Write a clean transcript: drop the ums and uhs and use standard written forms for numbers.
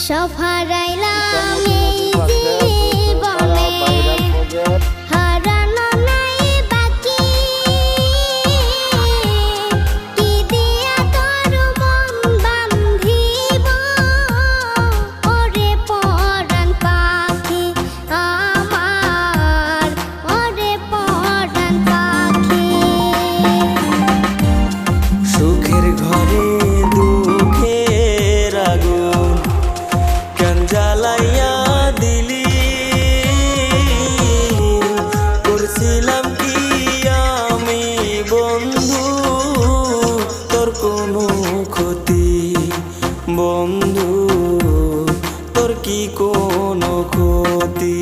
সব হারাইলাম এই জীবনে, হারানো নাই বাকি। কি দিয়া তোর মন বান্ধিব, ওরে পরাণ পাখি আমার, ওরে পরাণ পাখি। সুখের ঘরে দুঃখের আগুন কেন জ্বালাইয়া দিলি, করছিলাম কি আমি বন্ধু তোর কোনো ক্ষতি, বন্ধু তোর কি কোনো ক্ষতি।